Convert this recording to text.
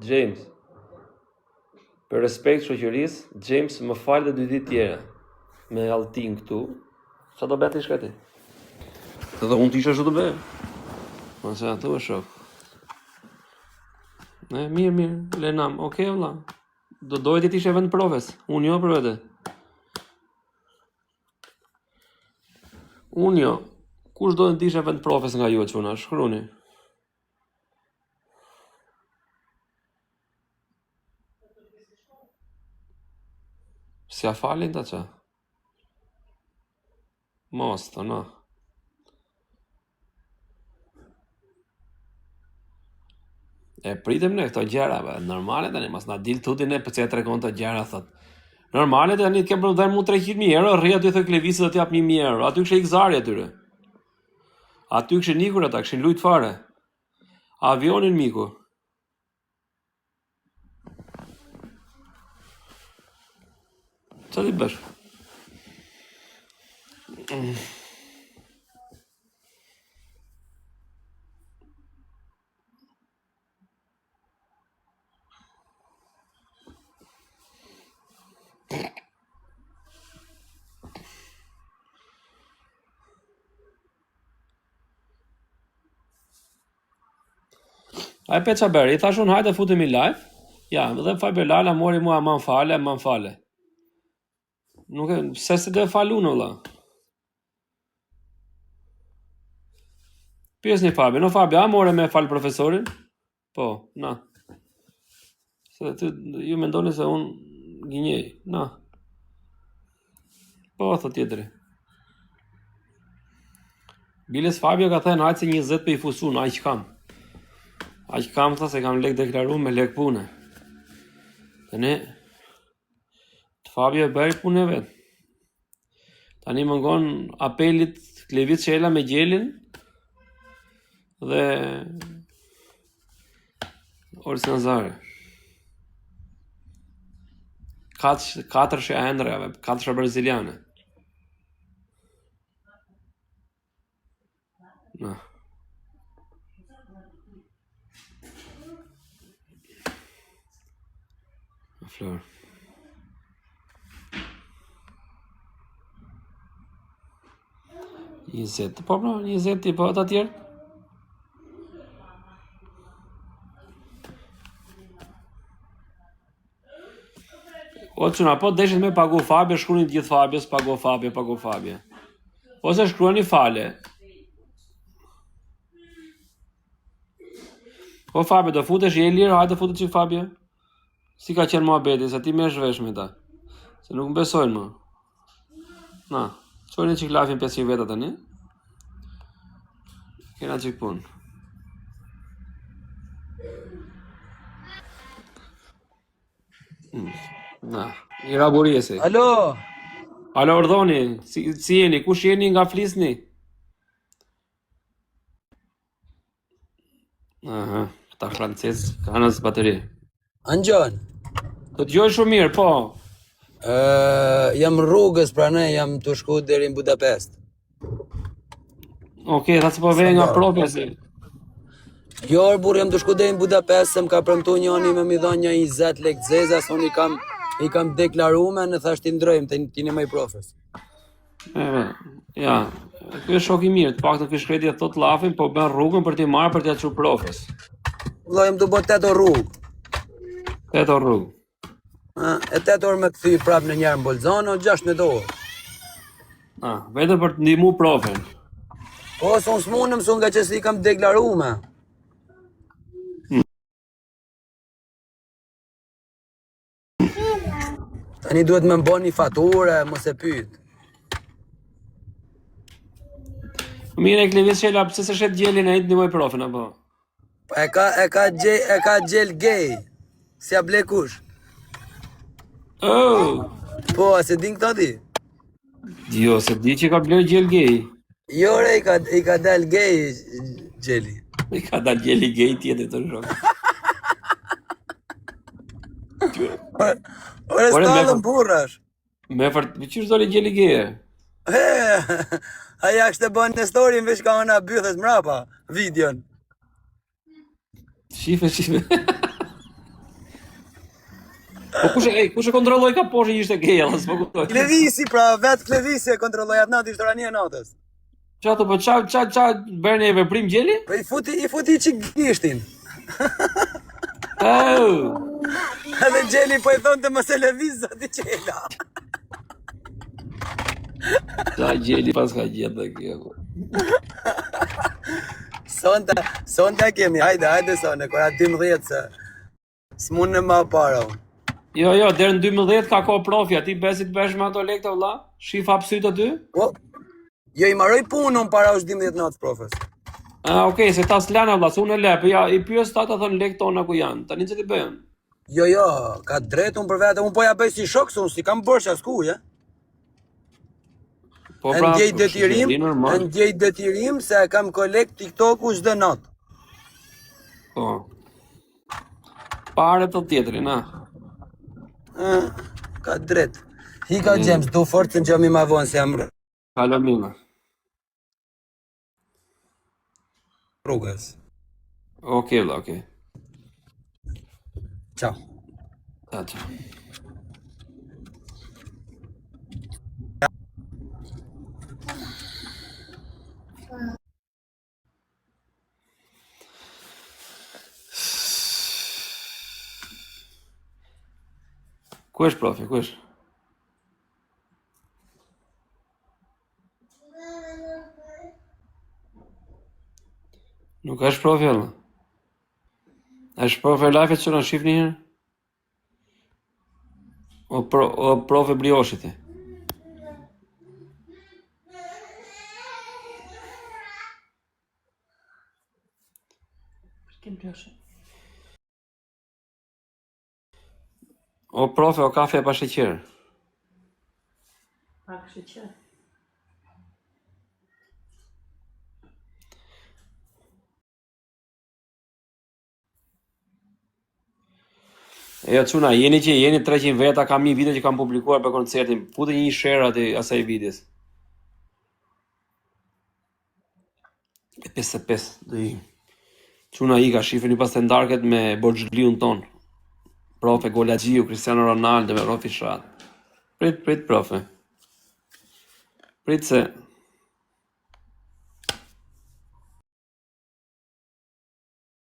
James. Për respekt shoqërisë, James më fal dhe 2 ditë tjera. Me Altin këtu. Sa do bëti shkati? Edhe unë t'isha ashtu të bëj. Mos e ato e shoh. Mirë, Lenam, okay valla. Do dojë ti ishe vend profes. Unë jo për vete. Unë jo. Kush do të ishe vend profes nga ju çuna? Shkruani. Si a falin ta ça? Mos, të no. E pritem ne këto gjëra, normale tani, mos na dil tuti ne pse e tregon këto gjëra thot. Normale tani të kem problem mu 300.000 euro, rri aty thë Klevisit do t'jap 1.000 euro. Aty kishte ikzari atyre. Aty kishin ikur ata, kishin lut fare. Avionin miku. Çfarë bësh? Ai peça bëri, I thash unë hajde futemi live. Ja, dhe Faber Lala mori mua man fale. Nuk e, se do e fal unë valla. Pjesni Fabi, no Fabi, a more me fal profesorin? Po, na. Se ju mendoni se unë gënjej, na. Po, thot tjetëri. Biles Fabio ka thënë hajtë se 20 për I fusun, aq kam. Aq kam tha se kam lek deklaru me lek pune. Tani, Fabio e bëri punë e vetë. Tani më ngon apelit Klevit Shela me gjelin dhe Orsi Nazare. 4 shëndreve, 4 braziliane. Na. Flor. Njëzet, po pra, 20 I po ata tjerë. O çuna, po deshet me pagu Fabio, shkruani gjithë Fabios, pagu Fabio. Ose shkruani fale. Po Fabio, do futesh je lirë, hajde futet çik Fabio. Si ka qenë muhabeti, se ti më zhvesh me ta. Se nuk më besojnë më. Na, çojeni çik lafin 500 veta tani. Kena çik punë. Na, I raburiesi. Alo, Alo, urdhoni, si jeni, kush jeni nga flisni? Aha, ta francez kanë as bateri. Angjon. Do të dëgjoj shumë mirë, po. Jam rrugës pra ne, jam të shku deri në Budapest. Okej, ta se po vej nga profesi. Jo, burr, jam të shku deri në Budapest, se më ka premtu njëri me mi dhënë një 20 lek zeza, se unë I kam deklaruar, në thash ti ndrojmë, ti një më I profes. Ja, ky është shok I mirë, të paktën ky shkreti thot llafin, po bën rrugën për t'i marrë për t'ia çu profes. Vëllai, jam të bë 8 orë rrugë. 8 orë rrugë. E 8 orë me kthy prap në njëherë në Bolzano, 16 orë. Vetëm për të ndihmu profen. Po, s'unë s'munëm, s'unë nga që si kam deklaruar. Tani duhet me mbon një faturë, mos e pyet. Mirë, Klevis Shela, pse se shet gjelin ai të ndihmoj profin apo? E ka gjel gay. Si a ble kush? Oh! Po, a se din këta ti? Jo, se di që ka bler gjel gay. Jo, re, I ka dal gay gjeli. I ka dal gjeli gay tjetër të shok. Ore stallën burrash. Me fort, çish doli gjeli gay? Aja kështë bën në story veç ka ona bythës mrapa, videon. Shife. Po kush e kontrolloi ka poshtë që ishte gay, alla s'po kuptoj. Klevisi, pra, vetë Klevisi e kontrolloi atë natë, ishte orania e natës. Çfarë po ça bërni veprim gjeli? Po i futi çik gishtin. Oh. Edhe gjeli po i thonte mos e lëviz zoti Qela. Sa gjeli pas ka gjetë kjo. Sonta kemi, hajde sonë, kora 12 se s'mund në ma para. Jo, deri në 12 ka kohë profi, ti besi të bësh me ato lekë valla? Shif hapsyt aty? Po, jo i marroj punën para është 12 natë, profes. Okej, se ta s'lana valla, se unë e le, po ja, i pyes ta thonë lekë tona ku janë, tani që ti bëjnë? Jo, ka drejt unë për vete, unë po ja bëj si shok, se unë si kam bërsh as ku, ja? Po pra, ndjej detyrim se e kam kolekt TikToku çdo natë. Po. Pare të tjetëri, na. Ka drejt. Hika James, du forcën që mi ma vonë se jam Kalomina. rrugës. Okej, valla, okej. Ciao. Ciao. Ku është profi, ku është? Nuk është profi, valla. Është profi live që na shihni herë? O profi brioshit e. O profe, o kafe pa sheqer. Pak sheqer. Jo, çuna, jeni 300 veta, kam një video që kam publikuar për koncertin. Futi një share aty asaj videos. 55 do i. Çuna i ka shifreni pas të ndarket me Borxhliun ton. Profe Golaxhiu, Cristiano Ronaldo me Rofi Shat. Prit profe. Prit se